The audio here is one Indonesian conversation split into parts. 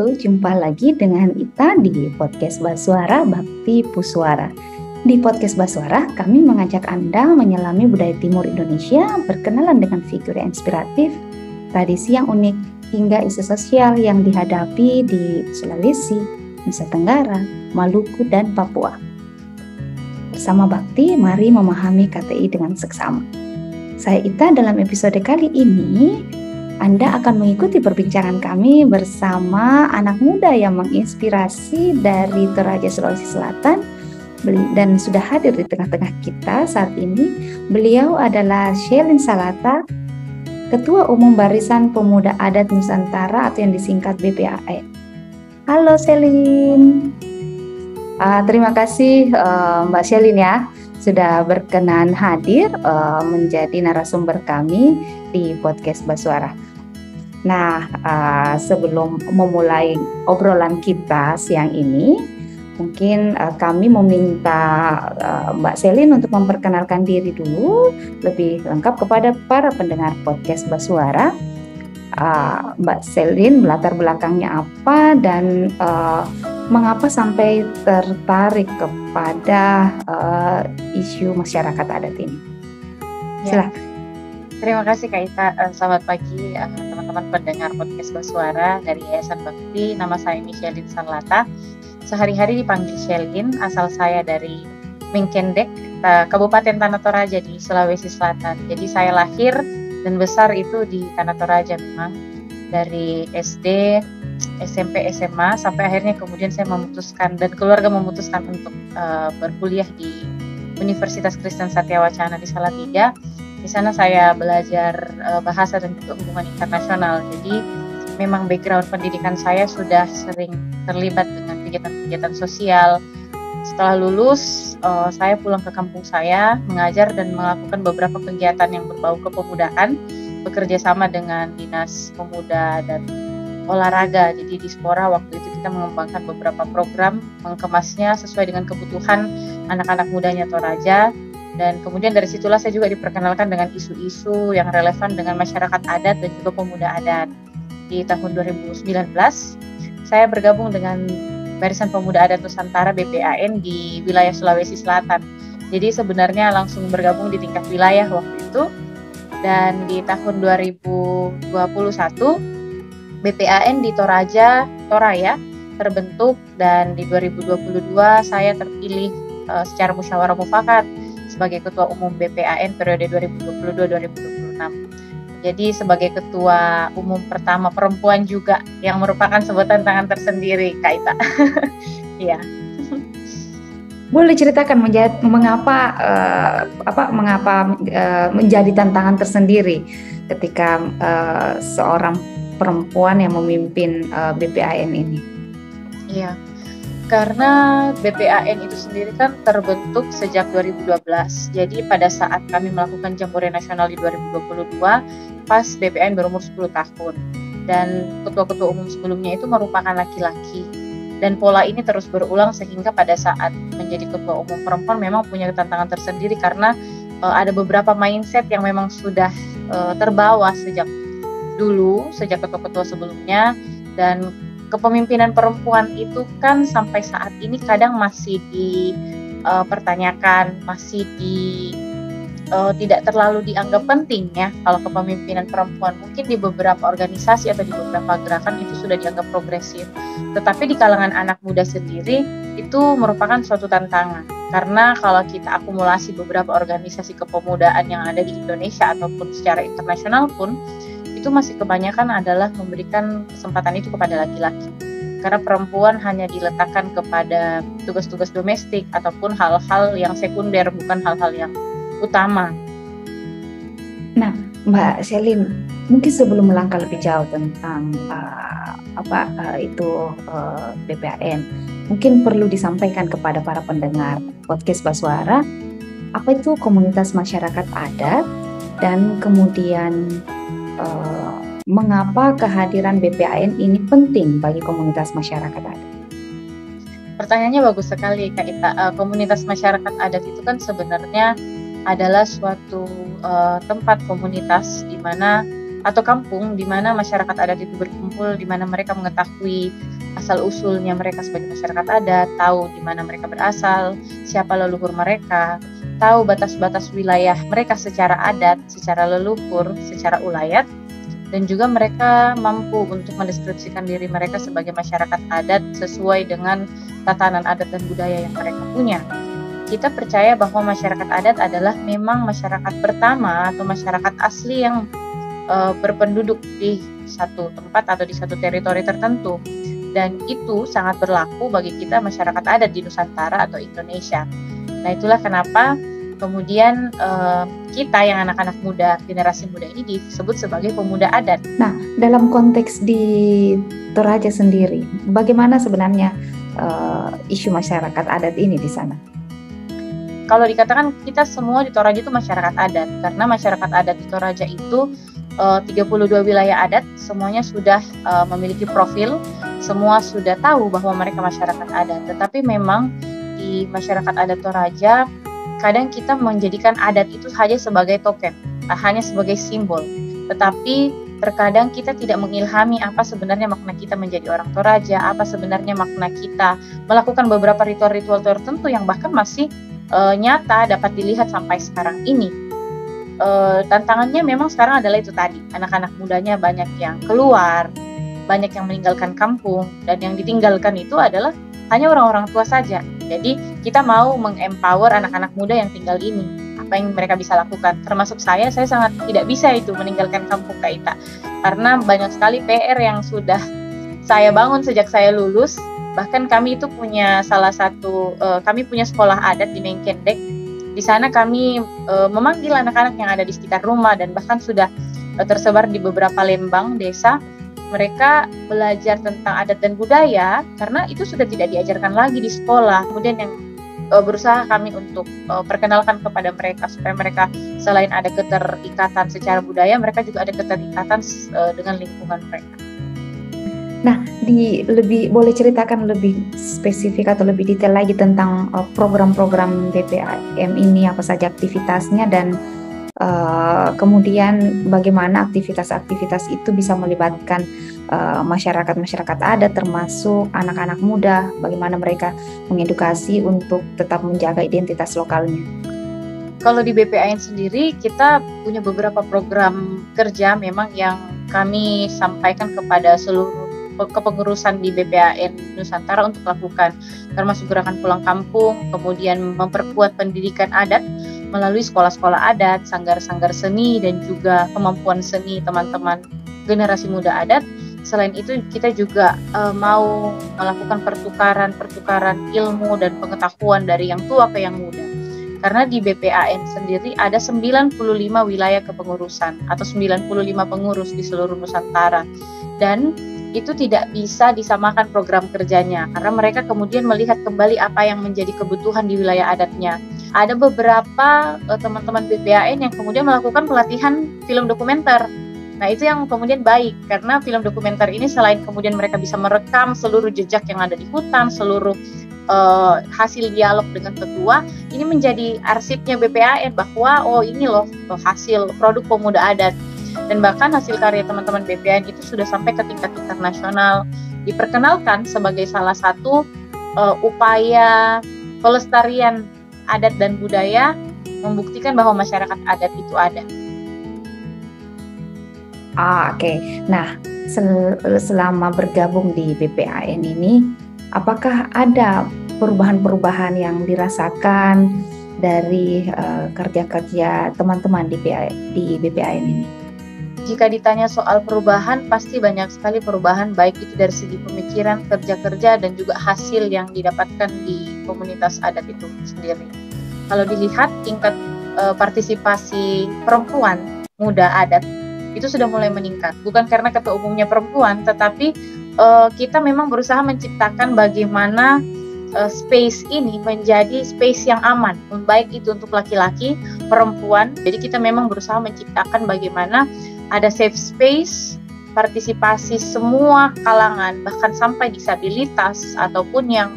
Halo, jumpa lagi dengan Ita di podcast Basuara Bakti Puswara. Di podcast Basuara, kami mengajak Anda menyelami budaya timur Indonesia, berkenalan dengan figur yang inspiratif, tradisi yang unik, hingga isu sosial yang dihadapi di Sulawesi, Nusa Tenggara, Maluku, dan Papua. Bersama Bakti, mari memahami KTI dengan seksama. Saya Ita, dalam episode kali ini Anda akan mengikuti perbincangan kami bersama anak muda yang menginspirasi dari Toraja, Sulawesi Selatan, dan sudah hadir di tengah-tengah kita saat ini. Beliau adalah Shelin Salata, Ketua Umum Barisan Pemuda Adat Nusantara atau yang disingkat BPAN. Halo Shelin. Terima kasih Mbak Shelin ya, sudah berkenan hadir menjadi narasumber kami di podcast Basuara. Nah, sebelum memulai obrolan kita siang ini, mungkin kami meminta Mbak Shelin untuk memperkenalkan diri dulu lebih lengkap kepada para pendengar podcast Basuara. Mbak Shelin latar belakangnya apa dan mengapa sampai tertarik kepada isu masyarakat adat ini? Silakan. Terima kasih Kak Ita. Selamat pagi teman-teman pendengar podcast Basuara dari Yayasan Bakti. Nama saya Shelin Salata. Sehari-hari dipanggil Shelin. Asal saya dari Mingkendek, Kabupaten Tanah Toraja di Sulawesi Selatan. Jadi saya lahir dan besar itu di Tanah Toraja memang. Dari SD, SMP, SMA sampai akhirnya kemudian saya memutuskan dan keluarga memutuskan untuk berkuliah di Universitas Kristen Satya Wacana di Salatiga. Di sana saya belajar bahasa dan juga hubungan internasional. Jadi memang background pendidikan saya sudah sering terlibat dengan kegiatan-kegiatan sosial. Setelah lulus, saya pulang ke kampung saya, mengajar dan melakukan beberapa kegiatan yang berbau kepemudaan, bekerja sama dengan Dinas Pemuda dan Olahraga. Jadi di Spora waktu itu kita mengembangkan beberapa program, mengemasnya sesuai dengan kebutuhan anak-anak mudanya Toraja. Dan kemudian dari situlah saya juga diperkenalkan dengan isu-isu yang relevan dengan masyarakat adat dan juga pemuda adat. Di tahun 2019, saya bergabung dengan Barisan Pemuda Adat Nusantara BPAN di wilayah Sulawesi Selatan. Jadi sebenarnya langsung bergabung di tingkat wilayah waktu itu. Dan di tahun 2021, BPAN di Toraya terbentuk, dan di 2022 saya terpilih secara musyawarah mufakat sebagai Ketua Umum BPAN periode 2022-2026. Jadi sebagai Ketua Umum pertama perempuan juga yang merupakan sebutan tantangan tersendiri, Kak Ita. Iya. Boleh ceritakan mengapa menjadi tantangan tersendiri ketika seorang perempuan yang memimpin BPAN ini? Iya. Karena BPAN itu sendiri kan terbentuk sejak 2012. Jadi pada saat kami melakukan Jambore Nasional di 2022, pas BPAN berumur 10 tahun. Dan ketua-ketua umum sebelumnya itu merupakan laki-laki. Dan pola ini terus berulang sehingga pada saat menjadi ketua umum perempuan memang punya tantangan tersendiri karena ada beberapa mindset yang memang sudah terbawa sejak dulu, sejak ketua-ketua sebelumnya. Dan kepemimpinan perempuan itu kan sampai saat ini kadang masih dipertanyakan, masih tidak terlalu dianggap penting ya. Kalau kepemimpinan perempuan mungkin di beberapa organisasi atau di beberapa gerakan itu sudah dianggap progresif. Tetapi di kalangan anak muda sendiri itu merupakan suatu tantangan. Karena kalau kita akumulasi beberapa organisasi kepemudaan yang ada di Indonesia ataupun secara internasional pun, itu masih kebanyakan adalah memberikan kesempatan itu kepada laki-laki. Karena perempuan hanya diletakkan kepada tugas-tugas domestik ataupun hal-hal yang sekunder, bukan hal-hal yang utama. Nah, Mbak Shelin, mungkin sebelum melangkah lebih jauh tentang BPAN, mungkin perlu disampaikan kepada para pendengar podcast Basuara, apa itu komunitas masyarakat adat, dan kemudian mengapa kehadiran BPAN ini penting bagi komunitas masyarakat adat? Pertanyaannya bagus sekali Kak Ita. Komunitas masyarakat adat itu kan sebenarnya adalah suatu tempat komunitas di mana atau kampung di mana masyarakat adat itu berkumpul, di mana mereka mengetahui asal-usulnya mereka sebagai masyarakat adat, tahu di mana mereka berasal, siapa leluhur mereka, tahu batas-batas wilayah mereka secara adat, secara leluhur, secara ulayat, dan juga mereka mampu untuk mendeskripsikan diri mereka sebagai masyarakat adat sesuai dengan tatanan adat dan budaya yang mereka punya. Kita percaya bahwa masyarakat adat adalah memang masyarakat pertama atau masyarakat asli yang berpenduduk di satu tempat atau di satu teritori tertentu. Dan itu sangat berlaku bagi kita masyarakat adat di Nusantara atau Indonesia. Nah, itulah kenapa kemudian kita yang anak-anak muda, generasi muda ini disebut sebagai pemuda adat. Nah, dalam konteks di Toraja sendiri, bagaimana sebenarnya isu masyarakat adat ini di sana? Kalau dikatakan kita semua di Toraja itu masyarakat adat, karena masyarakat adat di Toraja itu 32 wilayah adat, semuanya sudah memiliki profil, semua sudah tahu bahwa mereka masyarakat adat. Tetapi memang di masyarakat adat Toraja, kadang kita menjadikan adat itu hanya sebagai token, hanya sebagai simbol. Tetapi terkadang kita tidak mengilhami apa sebenarnya makna kita menjadi orang Toraja, apa sebenarnya makna kita melakukan beberapa ritual-ritual tertentu yang bahkan masih nyata dapat dilihat sampai sekarang ini. Tantangannya memang sekarang adalah itu tadi, anak-anak mudanya banyak yang keluar, banyak yang meninggalkan kampung, dan yang ditinggalkan itu adalah hanya orang-orang tua saja. Jadi kita mau mengempower anak-anak muda yang tinggal ini, apa yang mereka bisa lakukan. Termasuk saya sangat tidak bisa itu meninggalkan kampung Kaita, karena banyak sekali PR yang sudah saya bangun sejak saya lulus. Bahkan kami itu punya kami punya sekolah adat di Mengkendek. Di sana kami memanggil anak-anak yang ada di sekitar rumah dan bahkan sudah tersebar di beberapa lembang desa. Mereka belajar tentang adat dan budaya karena itu sudah tidak diajarkan lagi di sekolah. Kemudian yang berusaha kami untuk perkenalkan kepada mereka supaya mereka selain ada keterikatan secara budaya, mereka juga ada keterikatan dengan lingkungan mereka. Nah, boleh ceritakan lebih spesifik atau lebih detail lagi tentang program-program BPAM ini, apa saja aktivitasnya, dan kemudian bagaimana aktivitas-aktivitas itu bisa melibatkan masyarakat-masyarakat adat termasuk anak-anak muda, bagaimana mereka mengedukasi untuk tetap menjaga identitas lokalnya. Kalau di BPAN sendiri kita punya beberapa program kerja memang yang kami sampaikan kepada seluruh kepengurusan di BPAN Nusantara untuk lakukan, termasuk gerakan pulang kampung, kemudian memperkuat pendidikan adat melalui sekolah-sekolah adat, sanggar-sanggar seni, dan juga kemampuan seni teman-teman generasi muda adat. Selain itu kita juga mau melakukan pertukaran ilmu dan pengetahuan dari yang tua ke yang muda. Karena di BPAN sendiri ada 95 wilayah kepengurusan atau 95 pengurus di seluruh Nusantara. Dan itu tidak bisa disamakan program kerjanya karena mereka kemudian melihat kembali apa yang menjadi kebutuhan di wilayah adatnya. Ada beberapa teman-teman BPAN yang kemudian melakukan pelatihan film dokumenter. Nah, itu yang kemudian baik karena film dokumenter ini selain kemudian mereka bisa merekam seluruh jejak yang ada di hutan, seluruh hasil dialog dengan tetua, ini menjadi arsipnya BPAN bahwa ini loh hasil produk pemuda adat. Dan bahkan hasil karya teman-teman BPAN itu sudah sampai ke tingkat internasional, diperkenalkan sebagai salah satu upaya pelestarian adat dan budaya, membuktikan bahwa masyarakat adat itu ada. Oke. Nah, selama bergabung di BPAN ini, apakah ada perubahan-perubahan yang dirasakan dari kerja-kerja teman-teman di BPAN ini? Jika ditanya soal perubahan, pasti banyak sekali perubahan, baik itu dari segi pemikiran, kerja-kerja, dan juga hasil yang didapatkan di komunitas adat itu sendiri. Kalau dilihat tingkat partisipasi perempuan muda adat itu sudah mulai meningkat. Bukan karena ketua umumnya perempuan, tetapi kita memang berusaha menciptakan bagaimana space ini menjadi space yang aman, baik itu untuk laki-laki, perempuan. Jadi kita memang berusaha menciptakan bagaimana ada safe space, partisipasi semua kalangan, bahkan sampai disabilitas ataupun yang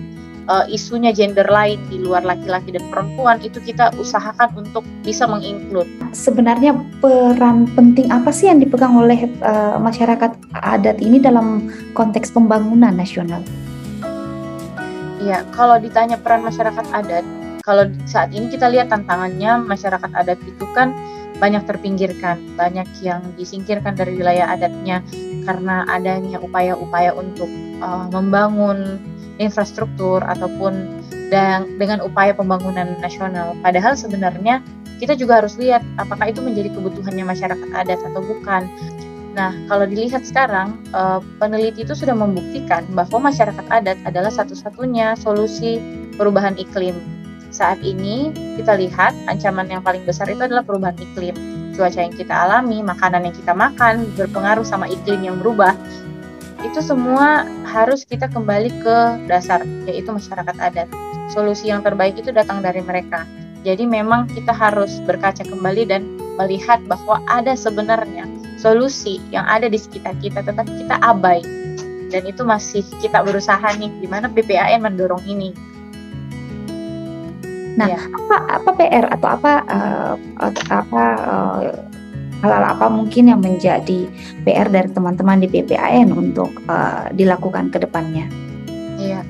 isunya gender lain di luar laki-laki dan perempuan, itu kita usahakan untuk bisa menginclude. Sebenarnya peran penting apa sih yang dipegang oleh masyarakat adat ini dalam konteks pembangunan nasional? Ya, kalau ditanya peran masyarakat adat, kalau saat ini kita lihat tantangannya, masyarakat adat itu kan banyak terpinggirkan, banyak yang disingkirkan dari wilayah adatnya karena adanya upaya-upaya untuk membangun infrastruktur ataupun dengan upaya pembangunan nasional. Padahal sebenarnya kita juga harus lihat apakah itu menjadi kebutuhannya masyarakat adat atau bukan. Nah, kalau dilihat sekarang, peneliti itu sudah membuktikan bahwa masyarakat adat adalah satu-satunya solusi perubahan iklim. Saat ini kita lihat ancaman yang paling besar itu adalah perubahan iklim. Cuaca yang kita alami, makanan yang kita makan berpengaruh sama iklim yang berubah. Itu semua harus kita kembali ke dasar, yaitu masyarakat adat. Solusi yang terbaik itu datang dari mereka. Jadi memang kita harus berkaca kembali dan melihat bahwa ada sebenarnya solusi yang ada di sekitar kita, tetapi kita abai. Dan itu masih kita berusaha nih, di mana BPAN mendorong ini. Nah, ya. apa PR atau hal-hal apa mungkin yang menjadi PR dari teman-teman di BPAN untuk dilakukan ke depannya? Iya.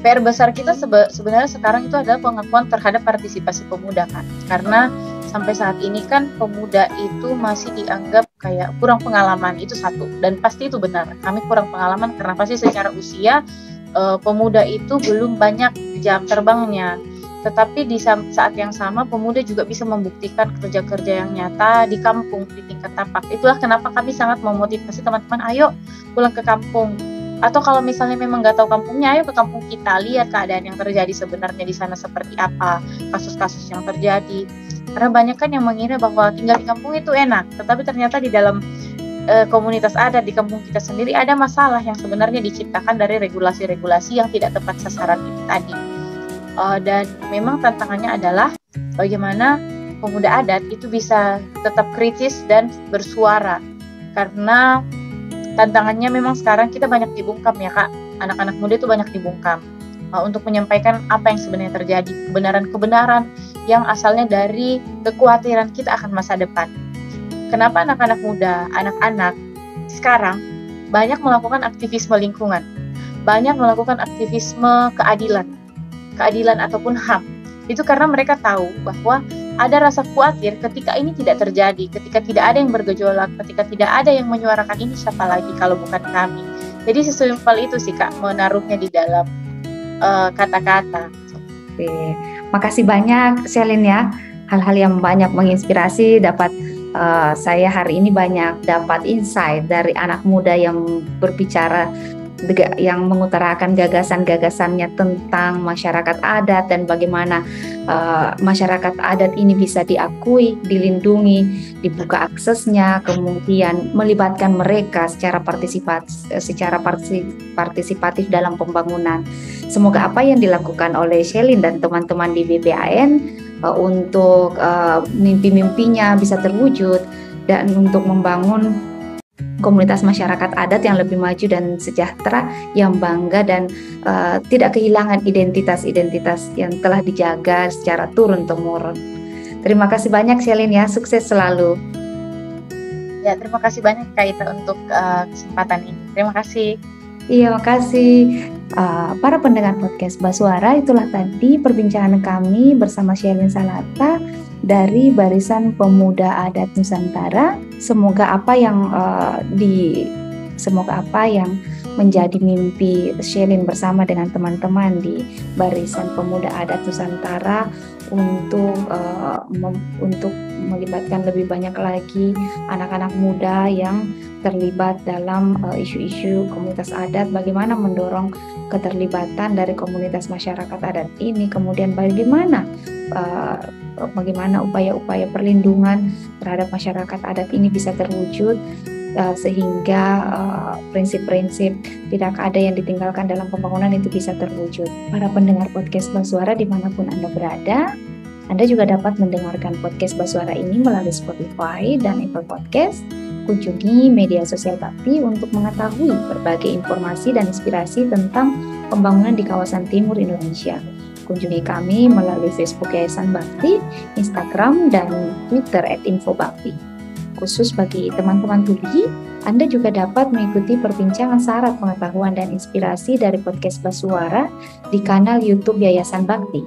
PR besar kita sebenarnya sekarang itu adalah pengakuan terhadap partisipasi pemuda kan. Karena sampai saat ini kan pemuda itu masih dianggap kayak kurang pengalaman, itu satu. Dan pasti itu benar, kami kurang pengalaman karena pasti secara usia pemuda itu belum banyak jam terbangnya. Tetapi di saat yang sama pemuda juga bisa membuktikan kerja-kerja yang nyata di kampung, di tingkat tapak. Itulah kenapa kami sangat memotivasi teman-teman, ayo pulang ke kampung. Atau kalau misalnya memang nggak tahu kampungnya, ayo ke kampung kita, lihat keadaan yang terjadi sebenarnya di sana seperti apa, kasus-kasus yang terjadi. Karena banyak kan yang mengira bahwa tinggal di kampung itu enak, tetapi ternyata di dalam komunitas adat di kampung kita sendiri ada masalah yang sebenarnya diciptakan dari regulasi-regulasi yang tidak tepat sasaran itu tadi. Dan memang tantangannya adalah bagaimana pemuda adat itu bisa tetap kritis dan bersuara. Karena tantangannya memang sekarang kita banyak dibungkam ya Kak, anak-anak muda itu banyak dibungkam untuk menyampaikan apa yang sebenarnya terjadi, kebenaran-kebenaran yang asalnya dari kekhawatiran kita akan masa depan. Kenapa anak-anak muda, anak-anak sekarang banyak melakukan aktivisme lingkungan, banyak melakukan aktivisme keadilan ataupun HAM. Itu karena mereka tahu bahwa ada rasa khawatir ketika ini tidak terjadi, ketika tidak ada yang bergejolak, ketika tidak ada yang menyuarakan ini, siapa lagi kalau bukan kami. Jadi sesimpel itu sih Kak, menaruhnya di dalam kata-kata. Oke, makasih banyak Shelin ya. Hal-hal yang banyak menginspirasi, dapat saya hari ini banyak dapat insight dari anak muda yang berbicara, yang mengutarakan gagasan-gagasannya tentang masyarakat adat dan bagaimana masyarakat adat ini bisa diakui, dilindungi, dibuka aksesnya, kemudian melibatkan mereka secara partisipatif dalam pembangunan. Semoga apa yang dilakukan oleh Shelin dan teman-teman di BPAN untuk mimpi-mimpinya bisa terwujud dan untuk membangun komunitas masyarakat adat yang lebih maju dan sejahtera, yang bangga dan tidak kehilangan identitas-identitas yang telah dijaga secara turun-temurun. Terima kasih banyak Shelin ya, sukses selalu. Ya, terima kasih banyak Kak Ita untuk kesempatan ini. Terima kasih. Iya, makasih. Para pendengar podcast Basuara, itulah tadi perbincangan kami bersama Shelin Salata dari Barisan Pemuda Adat Nusantara. Semoga apa yang menjadi mimpi Shelin bersama dengan teman-teman di Barisan Pemuda Adat Nusantara untuk melibatkan lebih banyak lagi anak-anak muda yang terlibat dalam isu-isu komunitas adat, bagaimana mendorong keterlibatan dari komunitas masyarakat adat ini, kemudian bagaimana upaya-upaya perlindungan terhadap masyarakat adat ini bisa terwujud sehingga prinsip-prinsip tidak ada yang ditinggalkan dalam pembangunan itu bisa terwujud. Para pendengar podcast Basuara dimanapun Anda berada, Anda juga dapat mendengarkan podcast Basuara ini melalui Spotify dan Apple Podcast. Kunjungi media sosial Bakti untuk mengetahui berbagai informasi dan inspirasi tentang pembangunan di kawasan timur Indonesia. Kunjungi kami melalui Facebook Yayasan Bakti, Instagram, dan Twitter @infobakti. Khusus bagi teman-teman tuli, Anda juga dapat mengikuti perbincangan syarat pengetahuan dan inspirasi dari podcast Basuara di kanal YouTube Yayasan Bakti.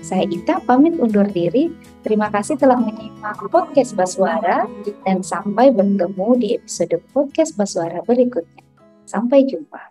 Saya Ita pamit undur diri. Terima kasih telah menyimak podcast Basuara dan sampai bertemu di episode podcast Basuara berikutnya. Sampai jumpa.